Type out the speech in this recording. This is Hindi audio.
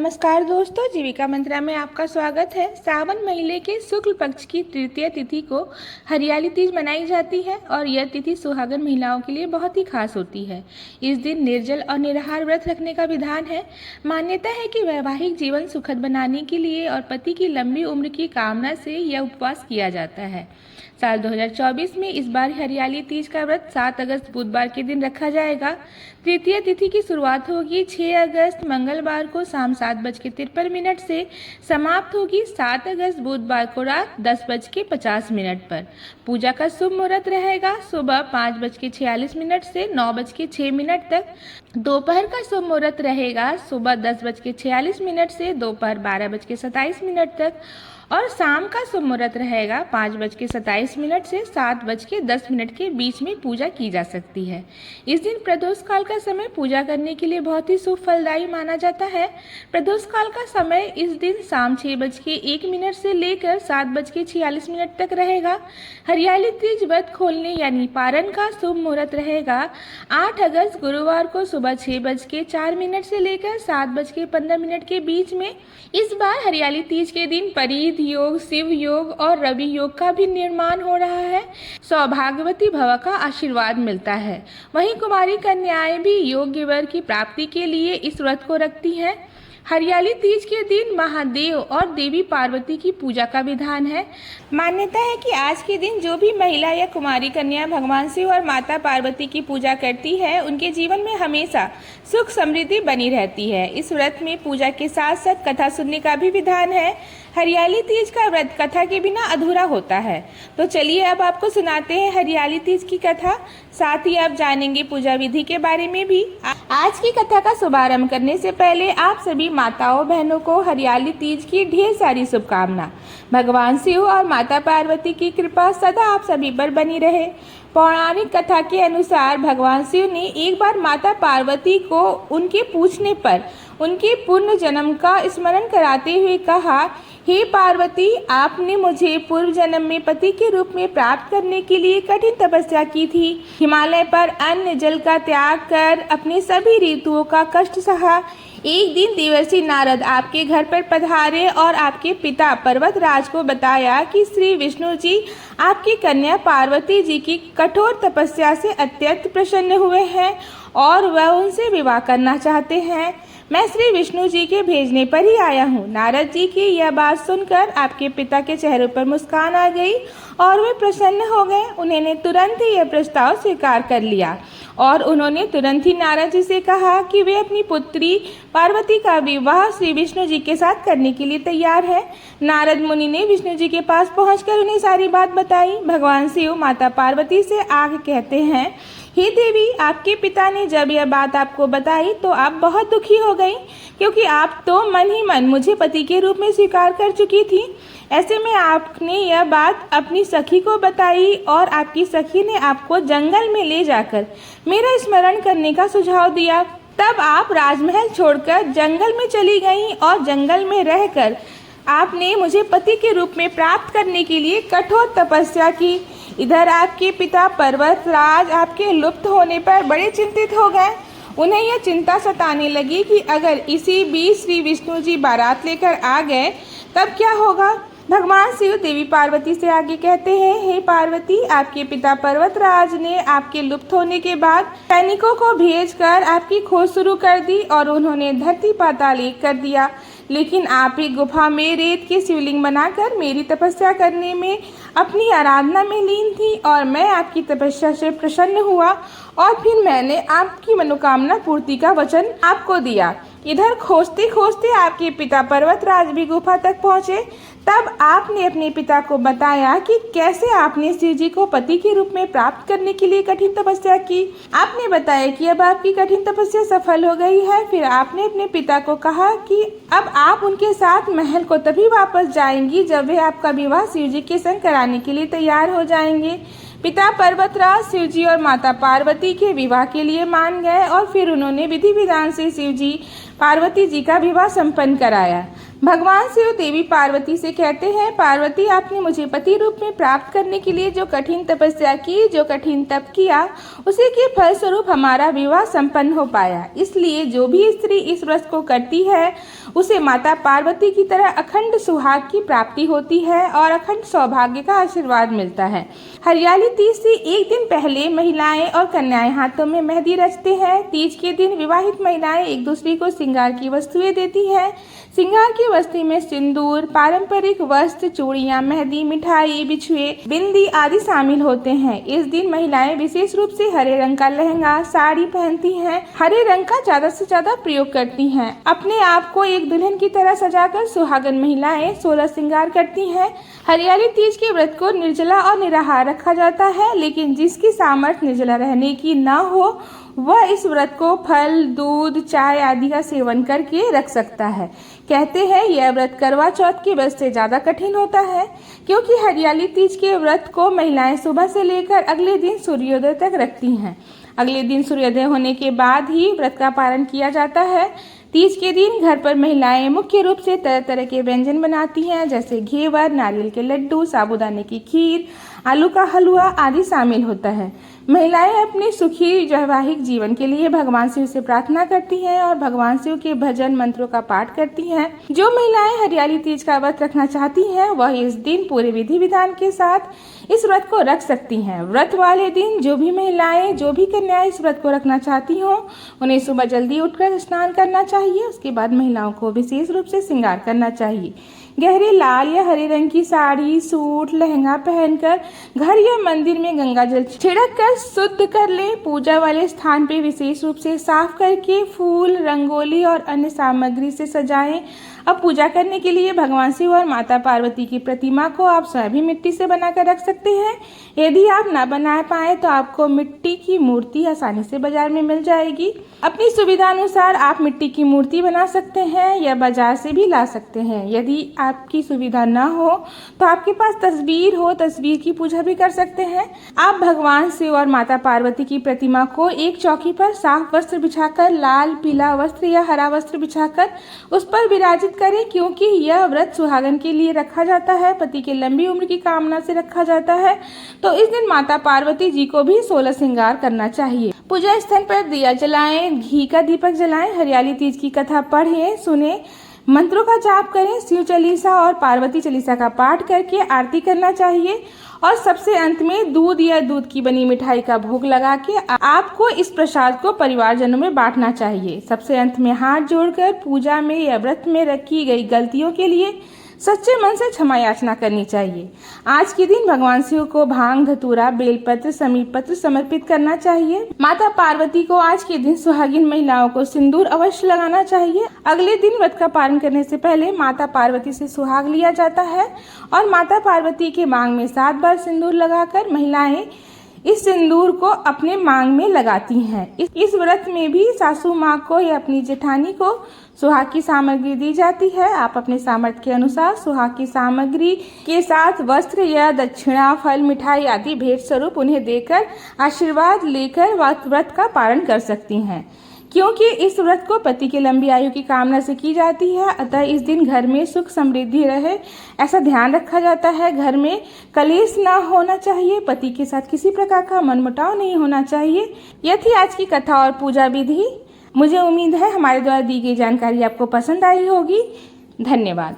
नमस्कार दोस्तों, जीविका मंत्रा में आपका स्वागत है। सावन महीने के शुक्ल पक्ष की तृतीय तिथि को हरियाली तीज मनाई जाती है और यह तिथि सुहागन महिलाओं के लिए बहुत ही खास होती है। इस दिन निर्जल और निराहार व्रत रखने का विधान है। मान्यता है कि वैवाहिक जीवन सुखद बनाने के लिए और पति की लंबी उम्र की कामना से यह उपवास किया जाता है। साल 2024 में इस बार हरियाली तीज का व्रत 7 अगस्त बुधवार के दिन रखा जाएगा। तृतीय तिथि की शुरुआत होगी 6 अगस्त मंगलवार को शाम 7:53 से समाप्त होगी 7 अगस्त बुधवार को रात 10:50 पर। पूजा का शुभ मुहूर्त रहेगा सुबह 5:46 से 9:06 तक। दोपहर का शुभ मुहूर्त रहेगा सुबह 10:46 से दोपहर 12:27 तक और शाम का शुभ मुहूर्त रहेगा 5:27 से 7:10 के बीच में पूजा की जा सकती है। इस दिन प्रदोष काल का समय पूजा करने के लिए बहुत ही शुभ फलदायी माना जाता है। प्रदोष काल का समय इस दिन शाम 6:01 से लेकर 7:46 तक रहेगा। हरियाली तीज व्रत खोलने यानी पारण का शुभ मुहूर्त रहेगा 8 अगस्त गुरुवार को सुबह 6:04 से लेकर 7:15 के बीच में। इस बार हरियाली तीज के दिन परीद योग, शिव योग और रवि योग का भी निर्माण हो रहा है। सौभाग्यवती भव का आशीर्वाद मिलता है। वहीं कुमारी कन्याएं भी योग्य वर की प्राप्ति के लिए इस व्रत को रखती हैं। हरियाली तीज के दिन महादेव और देवी पार्वती की पूजा का विधान है। मान्यता है कि आज के दिन जो भी महिला या कुमारी कन्या भगवान शिव और माता पार्वती की पूजा करती है उनके जीवन में हमेशा सुख समृद्धि बनी रहती है। इस व्रत में पूजा के साथ साथ कथा सुनने का भी विधान है। हरियाली तीज का व्रत कथा के बिना अधूरा होता है। तो चलिए अब आपको सुनाते हैं हरियाली तीज की कथा। साथ ही आप जानेंगे पूजा विधि के बारे में भी। आज की कथा का शुभारंभ करने से पहले आप सभी माताओं बहनों को हरियाली तीज की ढेर सारी शुभकामना। भगवान शिव और माता पार्वती की कृपा सदा आप सभी पर बनी रहे। पौराणिक कथा के अनुसार भगवान शिव ने एक बार माता पार्वती को उनके पूछने पर उनके पूर्व जन्म का स्मरण कराते हुए कहा, हे पार्वती, आपने मुझे पूर्व जन्म में पति के रूप में प्राप्त करने के लिए कठिन तपस्या की थी। हिमालय पर अन्न जल का त्याग कर अपने सभी ऋतुओं का कष्ट सहा। एक दिन देवर्षि नारद आपके घर पर पधारे और आपके पिता पर्वतराज को बताया कि श्री विष्णु जी आपकी कन्या पार्वती जी की कठोर तपस्या से अत्यंत प्रसन्न हुए हैं और वह उनसे विवाह करना चाहते हैं। मैं श्री विष्णु जी के भेजने पर ही आया हूँ। नारद जी की यह बात सुनकर आपके पिता के चेहरे पर मुस्कान आ गई और वे प्रसन्न हो गए। उन्होंने तुरंत ही यह प्रस्ताव स्वीकार कर लिया और उन्होंने तुरंत ही नारद जी से कहा कि वे अपनी पुत्री पार्वती का विवाह श्री विष्णु जी के साथ करने के लिए तैयार है। नारद मुनि ने विष्णु जी के पास पहुंचकर उन्हें सारी बात बताई। भगवान शिव माता पार्वती से आगे कहते हैं, हे देवी, आपके पिता ने जब यह बात आपको बताई तो आप बहुत दुखी हो गई, क्योंकि आप तो मन ही मन मुझे पति के रूप में स्वीकार कर चुकी थी। ऐसे में आपने यह बात अपनी सखी को बताई और आपकी सखी ने आपको जंगल में ले जाकर मेरा स्मरण करने का सुझाव दिया। तब आप राजमहल छोड़कर जंगल में चली गईं और जंगल में रहकर आपने मुझे पति के रूप में प्राप्त करने के लिए कठोर तपस्या की। इधर आपके पिता पर्वतराज आपके लुप्त होने पर बड़े चिंतित हो गए। उन्हें यह चिंता सताने लगी कि अगर इसी बीच श्री विष्णु जी बारात लेकर आ गए तब क्या होगा। भगवान शिव देवी पार्वती से आगे कहते हैं, हे पार्वती, आपके पिता पर्वतराज ने आपके लुप्त होने के बाद सैनिकों को भेजकर आपकी खोज शुरू कर दी और उन्होंने धरती पाताल एक कर दिया। लेकिन आप एक गुफा में रेत के शिवलिंग बनाकर मेरी तपस्या करने में अपनी आराधना में लीन थी और मैं आपकी तपस्या से प्रसन्न हुआ और फिर मैंने आपकी मनोकामना पूर्ति का वचन आपको दिया। इधर खोजते खोजते आपके पिता पर्वतराज भी गुफा तक पहुँचे। तब आपने अपने पिता को बताया कि कैसे आपने शिव जी को पति के रूप में प्राप्त करने के लिए कठिन तपस्या की। आपने बताया कि अब आपकी कठिन तपस्या सफल हो गई है। फिर आपने अपने पिता को कहा कि अब आप उनके साथ महल को तभी वापस जाएंगी जब वे आपका विवाह शिव जी के संग कराने के लिए तैयार हो जाएंगे। पिता पर्वतराज शिव जी और माता पार्वती के विवाह के लिए मान गए और फिर उन्होंने विधि विधान से शिव जी पार्वती जी का विवाह संपन्न कराया। भगवान शिव देवी पार्वती से कहते हैं, पार्वती, आपने मुझे पति रूप में प्राप्त करने के लिए जो कठिन तपस्या की, जो कठिन तप किया, उसी के फलस्वरूप हमारा विवाह संपन्न हो पाया। इसलिए जो भी स्त्री इस व्रत को करती है उसे माता पार्वती की तरह अखंड सुहाग की प्राप्ति होती है और अखंड सौभाग्य का आशीर्वाद मिलता है। हरियाली तीज से एक दिन पहले महिलाएं और कन्याएं हाथों में मेहंदी रचते हैं। तीज के दिन विवाहित महिलाएं एक दूसरे को श्रृंगार की वस्तुएं देती हैं। श्रृंगार की वस्तु में सिंदूर, पारंपरिक वस्त्र, चूड़ियां, मेहंदी, मिठाई, बिछुए, बिंदी आदि शामिल होते हैं। इस दिन महिलाएं विशेष रूप से हरे रंग का लहंगा, साड़ी पहनती हैं। हरे रंग का ज्यादा से ज्यादा प्रयोग करती हैं। अपने आप को एक दुल्हन की तरह सजाकर सुहागन महिलाएं 16 श्रृंगार करती हैं। हरियाली तीज के व्रत को निर्जला और निराहार रखा जाता है, लेकिन जिसकी सामर्थ्य निर्जला रहने की न हो वह इस व्रत को फल, दूध, चाय आदि का सेवन करके रख सकता है। कहते हैं यह व्रत करवा चौथ के व्रत से ज्यादा कठिन होता है, क्योंकि हरियाली तीज के व्रत को महिलाएं सुबह से लेकर अगले दिन सूर्योदय तक रखती हैं। अगले दिन सूर्योदय होने के बाद ही व्रत का पारण किया जाता है। तीज के दिन घर पर महिलाएं मुख्य रूप से तरह तरह के व्यंजन बनाती हैं, जैसे घेवर, नारियल के लड्डू, साबूदाने की खीर, आलू का हलवा आदि शामिल होता है। महिलाएं अपने सुखी वैवाहिक जीवन के लिए भगवान शिव से प्रार्थना करती हैं और भगवान शिव के भजन मंत्रों का पाठ करती हैं। जो महिलाएं हरियाली तीज का व्रत रखना चाहती हैं वह इस दिन पूरे विधि विधान के साथ इस व्रत को रख सकती हैं। व्रत वाले दिन जो भी महिलाएं, जो भी कन्याएं इस व्रत को रखना चाहती हों, उन्हें सुबह जल्दी उठकर स्नान करना चाहिए। उसके बाद महिलाओं को विशेष रूप से श्रृंगार करना चाहिए। गहरे लाल या हरे रंग की साड़ी, सूट, लहंगा पहनकर घर या मंदिर में गंगा जल छिड़क कर शुद्ध कर ले। पूजा वाले स्थान पे विशेष रूप से साफ करके फूल, रंगोली और अन्य सामग्री से सजाएं। अब पूजा करने के लिए भगवान शिव और माता पार्वती की प्रतिमा को आप स्वयं भी मिट्टी से बनाकर रख सकते हैं। यदि आप ना बना पाए तो आपको मिट्टी की मूर्ति आसानी से बाजार में मिल जाएगी। अपनी सुविधा अनुसार आप मिट्टी की मूर्ति बना सकते हैं या बाजार से भी ला सकते हैं। यदि आपकी सुविधा न हो तो आपके पास तस्वीर हो, तस्वीर की पूजा भी कर सकते हैं। आप भगवान शिव और माता पार्वती की प्रतिमा को एक चौकी पर साफ वस्त्र बिछाकर, लाल, पीला वस्त्र या हरा वस्त्र बिछाकर उस पर विराजित करें, क्योंकि यह व्रत सुहागन के लिए रखा जाता है, पति की लंबी उम्र की कामना से रखा जाता है। तो इस दिन माता पार्वती जी को भी 16 श्रृंगार करना चाहिए। पूजा स्थल पर दिया जलाएं, घी का दीपक जलाएं, हरियाली तीज की कथा पढ़ें, सुने, मंत्रों का जाप करें, शिव चालीसा और पार्वती चालीसा का पाठ करके आरती करना चाहिए और सबसे अंत में दूध या दूध की बनी मिठाई का भोग लगा के आपको इस प्रसाद को परिवारजनों में बांटना चाहिए। सबसे अंत में हाथ जोड़कर पूजा में या व्रत में रखी गई गलतियों के लिए सच्चे मन से क्षमा याचना करनी चाहिए। आज के दिन भगवान शिव को भांग, धतूरा, बेलपत्र, समीप पत्र समर्पित करना चाहिए। माता पार्वती को आज के दिन सुहागिन महिलाओं को सिंदूर अवश्य लगाना चाहिए। अगले दिन व्रत का पालन करने से पहले माता पार्वती से सुहाग लिया जाता है और माता पार्वती के मांग में 7 बार सिंदूर लगाकर महिलाएं इस सिंदूर को अपने मांग में लगाती हैं। इस व्रत में भी सासू माँ को या अपनी जेठानी को सुहाग की सामग्री दी जाती है। आप अपने सामर्थ्य के अनुसार सुहाग की सामग्री के साथ वस्त्र या दक्षिणा, फल, मिठाई आदि भेंट स्वरूप उन्हें देकर आशीर्वाद लेकर व्रत का पालन कर सकती हैं। क्योंकि इस व्रत को पति की लंबी आयु की कामना से की जाती है, अतः इस दिन घर में सुख समृद्धि रहे ऐसा ध्यान रखा जाता है। घर में कलेश ना होना चाहिए, पति के साथ किसी प्रकार का मनमुटाव नहीं होना चाहिए। यह थी आज की कथा और पूजा विधि। मुझे उम्मीद है हमारे द्वारा दी गई जानकारी आपको पसंद आई होगी। धन्यवाद।